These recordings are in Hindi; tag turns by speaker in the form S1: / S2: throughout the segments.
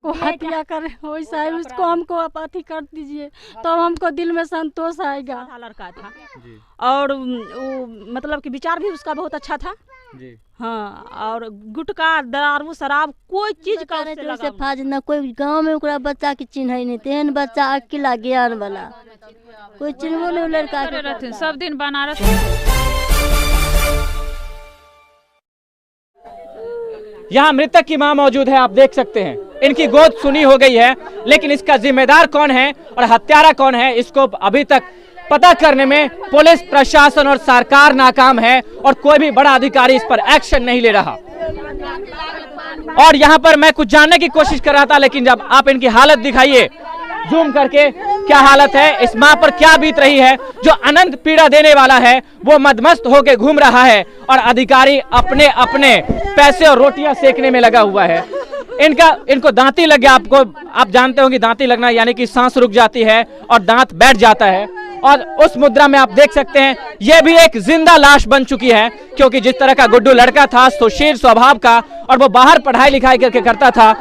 S1: को हत्या करे वैसा ही उसको हमको आप अथी कर दीजिए तो हमको दिल में संतोष आएगा।
S2: लड़का था और वो मतलब कि विचार भी उसका बहुत अच्छा था जी। हाँ, और गुटखा दारू शराब कोई चीज का उससे
S3: फाज न कोई गांव में ओकरा बच्चा के चिन्ह नहीं तेहन बच्चा अकेला ज्ञान वाला कोई चिन्हो नहीं लड़का के
S2: सब दिन बनारस।
S4: यहाँ मृतक की मां मौजूद है, आप देख सकते हैं इनकी गोद सुनी हो गई है, लेकिन इसका जिम्मेदार कौन है और हत्यारा कौन है इसको अभी तक पता करने में पुलिस प्रशासन और सरकार नाकाम है और कोई भी बड़ा अधिकारी इस पर एक्शन नहीं ले रहा। और यहाँ पर मैं कुछ जानने की कोशिश कर रहा था, लेकिन जब आप इनकी हालत दिखाइए जूम करके, क्या हालत है, इस मां पर क्या बीत रही है, जो अनंत पीड़ा देने वाला है वो मदमस्त होकर घूम रहा है और अधिकारी अपने अपने पैसे और रोटियां सेकने में लगा हुआ है। इनको दांती लग गया, आप जानते हो कि दांती लगना यानी कि सांस रुक जाती है और दांत बैठ जाता है, और उस मुद्रा में आप देख सकते हैं ये भी एक जिंदा लाश बन चुकी है, क्योंकि जिस तरह का गुड्डू लड़का था सुशील स्वभाव का और वो बाहर पढ़ाई लिखाई करके करता था,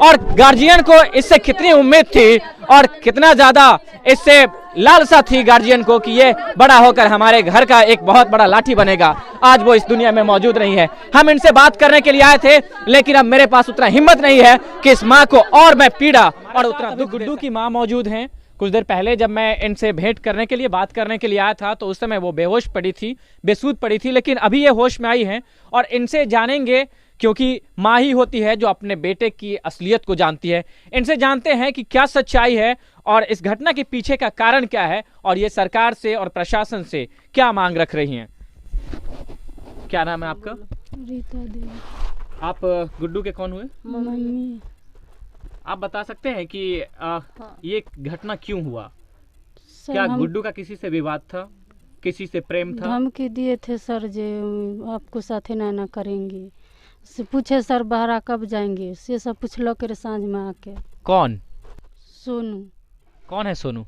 S4: और गार्जियन को इससे कितनी उम्मीद थी और कितना ज्यादा इससे लालसा थी गार्जियन को कि ये बड़ा होकर हमारे घर का एक बहुत बड़ा लाठी बनेगा। आज वो इस दुनिया में मौजूद नहीं है। हम इनसे बात करने के लिए आए थे, लेकिन अब मेरे पास उतना हिम्मत नहीं है कि इस माँ को और मैं पीड़ा और उतना दुख। गुड्डू की माँ मौजूद हैं। कुछ देर पहले जब मैं इनसे भेंट करने के लिए बात करने के लिए आया था तो उस समय वो बेहोश पड़ी थी, बेसुध पड़ी थी, लेकिन अभी ये होश में आई हैं और इनसे जानेंगे, क्योंकि माँ ही होती है जो अपने बेटे की असलियत को जानती है। इनसे जानते हैं कि क्या सच्चाई है और इस घटना के पीछे का कारण क्या है और ये सरकार से और प्रशासन से क्या मांग रख रही हैं। क्या नाम है आपका?
S1: रीता देवी।
S4: आप गुड्डू के कौन हुए?
S1: मम्मी।
S4: आप बता सकते हैं कि ये घटना क्यों हुआ? क्या गुड्डू का किसी से विवाद था, किसी से प्रेम था?
S1: धमकी दिए थे सर जे आपको साथे ना करेंगे, से पूछे सर बहरा कब जाएंगे, से सब पूछलो के सांझ में आके। कौन? सोनू।
S4: कौन है सोनू?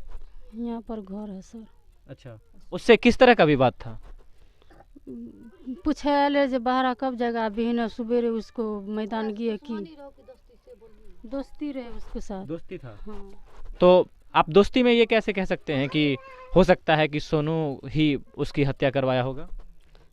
S1: यहाँ पर घर है सर।
S4: अच्छा, उससे किस तरह का विवाद था?
S1: पूछे ले जे बहरा कब जाएगा, बिहने सुबेरे उसको मैदान गए की दोस्ती रहे उसके साथ।
S4: दोस्ती था?
S1: हाँ।
S4: तो आप दोस्ती में ये कैसे कह सकते हैं कि हो सकता है कि सोनू ही उसकी हत्या करवाया होगा?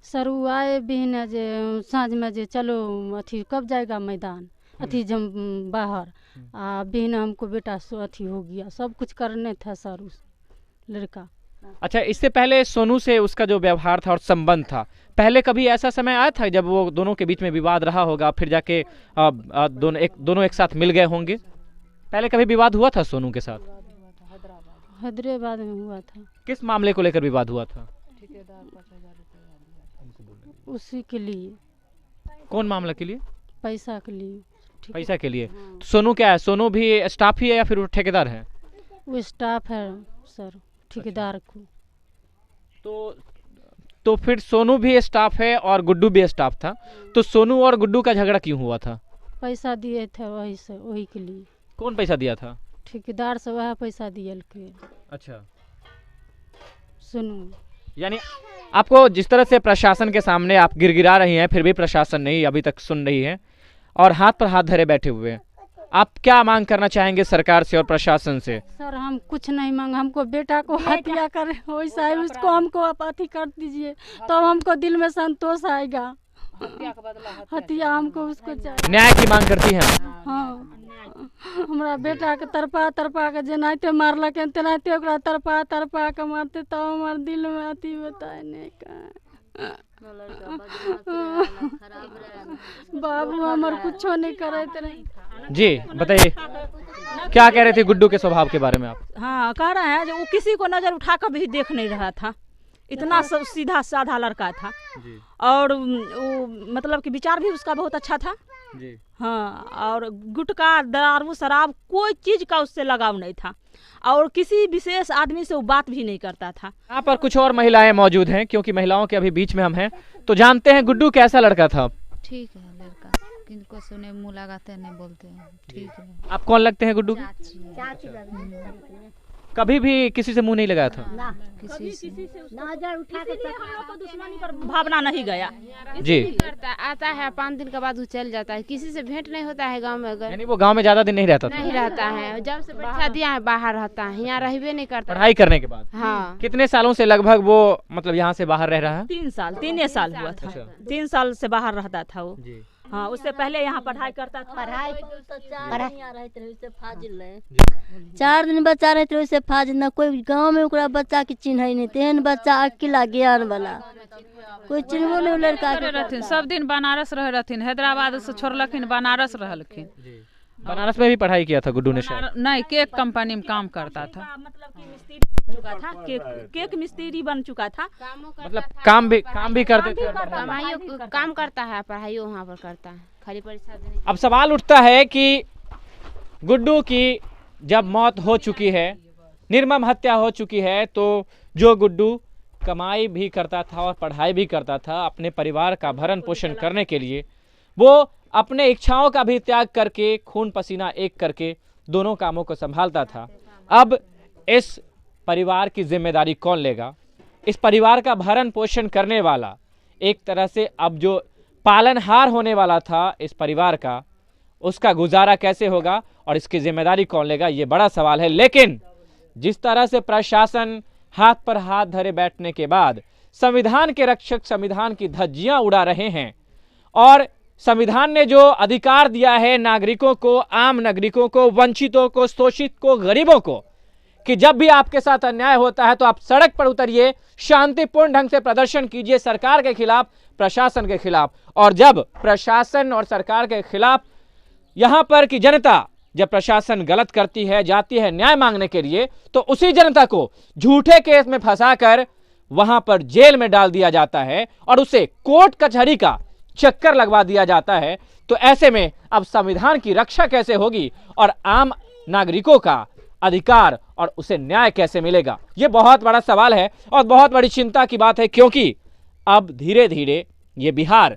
S1: सर वो आए बिहने जे सांझ में जे चलो अथी कब जाएगा मैदान अथी जम बाहर आ बिहने हमको बेटा सो अथी हो गया, सब कुछ करने था सर उस लड़का।
S4: अच्छा, इससे पहले सोनू से उसका जो व्यवहार था और संबंध था, पहले कभी ऐसा समय आया था जब वो दोनों के बीच में विवाद रहा होगा, फिर जाके दोनों एक साथ मिल गए होंगे? पहले कभी विवाद हुआ था सोनू के साथ?
S1: हैदराबाद में हुआ था।
S4: किस मामले को लेकर विवाद हुआ था?
S1: उसी के लिए।
S4: कौन मामला के लिए?
S1: पैसा के लिए।
S4: पैसा के लिए। तो सोनू क्या है? सोनू भी स्टाफ ही है या फिर वो ठेकेदार है?
S1: वो स्टाफ है सर, ठेकेदार को।
S4: तो फिर सोनू भी स्टाफ है और गुड्डू भी स्टाफ था, तो सोनू और गुड्डू का झगड़ा क्यों हुआ था?
S1: पैसा दिए थे वही से, वही के लिए।
S4: कौन पैसा दिया था?
S1: ठेकेदार से वह पैसा दिए के।
S4: अच्छा,
S1: सुनू
S4: यानी आपको जिस तरह से प्रशासन के सामने आप गिड़गिड़ा रही हैं, फिर भी प्रशासन नहीं अभी तक सुन रही है और हाथ पर हाथ धरे बैठे हुए हैं। आप क्या मांग करना चाहेंगे सरकार से और प्रशासन से?
S1: सर हम कुछ नहीं मांग, हमको बेटा को हत्या करे वैसा ही उसको हमको आप अथी कर दीजिए तो हमको दिल में संतोष आएगा। हत्या हमको उसको चाहिए।
S4: न्याय की मांग करती हैं?
S1: हाँ, हमारा बेटा के तरपा के जेनाते मारलक तेनाते ओकरा तरपा के मारते तो हमार दिल में अथी बताए नहीं का। बाबू हमार कुछो नहीं करे नहीं।
S4: जी बताइए, क्या कह रहे थे गुड्डू के स्वभाव के बारे में आप?
S2: हाँ, कह रहे हैं जो वो किसी को नजर उठाकर भी देख नहीं रहा था, इतना सीधा साधा लड़का था जी। और वो मतलब कि विचार भी उसका बहुत अच्छा था जी। हाँ, और गुटखा दारू शराब कोई चीज का उससे लगाव नहीं था और किसी विशेष आदमी से वो बात भी नहीं करता था।
S4: यहाँ पर कुछ और महिलाएं मौजूद हैं, क्योंकि महिलाओं के अभी बीच में हम हैं, तो जानते हैं गुड्डू कैसा लड़का था?
S5: ठीक है लड़का, किनको सुने मुँह लगाते नहीं बोलते हैं, ठीक है।
S4: आप कौन लगते हैं गुड्डू? कभी भी किसी से मुंह नहीं लगाया था?
S5: किसी से
S2: दुश्मनी पर भावना नहीं गया
S4: जी।
S6: करता आता है 5 दिन के बाद वो चल जाता है, किसी से भेंट नहीं होता है गांव में। अगर
S4: यानी वो गांव में ज्यादा दिन नहीं रहता था?
S6: नहीं रहता है, जब से परीक्षा दिया है बाहर रहता है, यहाँ रहबे नहीं करता।
S4: पढ़ाई करने के बाद?
S6: हाँ।
S4: कितने सालों से लगभग वो मतलब यहाँ से बाहर रह रहा है?
S2: 3 साल 3 साल हुआ था। 3 साल से बाहर रहता था वो। हाँ, उससे पहले यहाँ पढ़ाई करता था।
S3: पढ़ाई 4 दिन बच्चा रहते रहे से फाजिल न कोई गांव में ओकरा बच्चा के चिन्ह नहीं, तेहन बच्चा अकेला ज्ञान वाला कोई चिन्हबो नहीं लड़का के
S7: रहथिन। सब दिन बनारस रह रहथिन, हैदराबाद से छोड़लखिन, बनारस रहलखिन।
S4: बनारस में भी पढ़ाई किया था गुड्डू ने शायद?
S7: नहीं, केक कंपनी में काम करता था।
S2: मतलब कि मिस्त्री बन चुका था, केक मिस्त्री बन चुका था।
S4: मतलब काम भी करते थे?
S6: कमाइयो काम करता है, पढ़ाई वहाँ पर करता है, खाली परीक्षा देने।
S4: अब सवाल उठता है कि गुड्डू की जब मौत हो चुकी है, निर्मम हत्या हो चुकी है, तो जो गुड्डू कमाई भी करता था और पढ़ाई भी करता था, अपने परिवार का भरण पोषण करने के लिए वो अपने इच्छाओं का भी त्याग करके खून पसीना एक करके दोनों कामों को संभालता था। अब इस परिवार की जिम्मेदारी कौन लेगा? इस परिवार का भरण पोषण करने वाला, एक तरह से अब जो पालनहार होने वाला था इस परिवार का, उसका गुजारा कैसे होगा और इसकी जिम्मेदारी कौन लेगा, ये बड़ा सवाल है। लेकिन जिस तरह से प्रशासन हाथ पर हाथ धरे बैठने के बाद संविधान के रक्षक संविधान की धज्जियां उड़ा रहे हैं और संविधान ने जो अधिकार दिया है नागरिकों को, आम नागरिकों को, वंचितों को, शोषित को, गरीबों को, कि जब भी आपके साथ अन्याय होता है तो आप सड़क पर उतरिए, शांतिपूर्ण ढंग से प्रदर्शन कीजिए सरकार के खिलाफ, प्रशासन के खिलाफ। और जब प्रशासन और सरकार के खिलाफ यहां पर की जनता, जब प्रशासन गलत करती है, जाती है न्याय मांगने के लिए, तो उसी जनता को झूठे केस में फंसाकर वहां पर जेल में डाल दिया जाता है और उसे कोर्ट कचहरी का चक्कर लगवा दिया जाता है। तो ऐसे में अब संविधान की रक्षा कैसे होगी और आम नागरिकों का अधिकार और उसे न्याय कैसे मिलेगा? ये बहुत बड़ा सवाल है और बहुत बड़ी चिंता की बात है, क्योंकि अब धीरे धीरे ये बिहार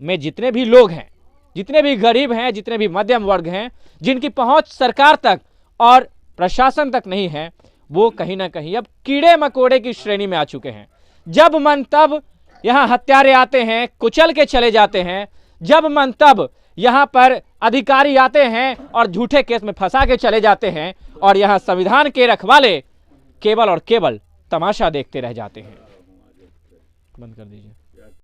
S4: में जितने भी लोग हैं, जितने भी गरीब हैं, जितने भी मध्यम वर्ग हैं, जिनकी पहुंच सरकार तक और प्रशासन तक नहीं है, वो कहीं ना कहीं अब कीड़े मकोड़े की श्रेणी में आ चुके हैं। जब मन तब यहाँ हत्यारे आते हैं, कुचल के चले जाते हैं, जब मन तब यहाँ पर अधिकारी आते हैं और झूठे केस में फंसा के चले जाते हैं और यहाँ संविधान के रखवाले केवल और केवल तमाशा देखते रह जाते हैं। बंद कर दीजिए।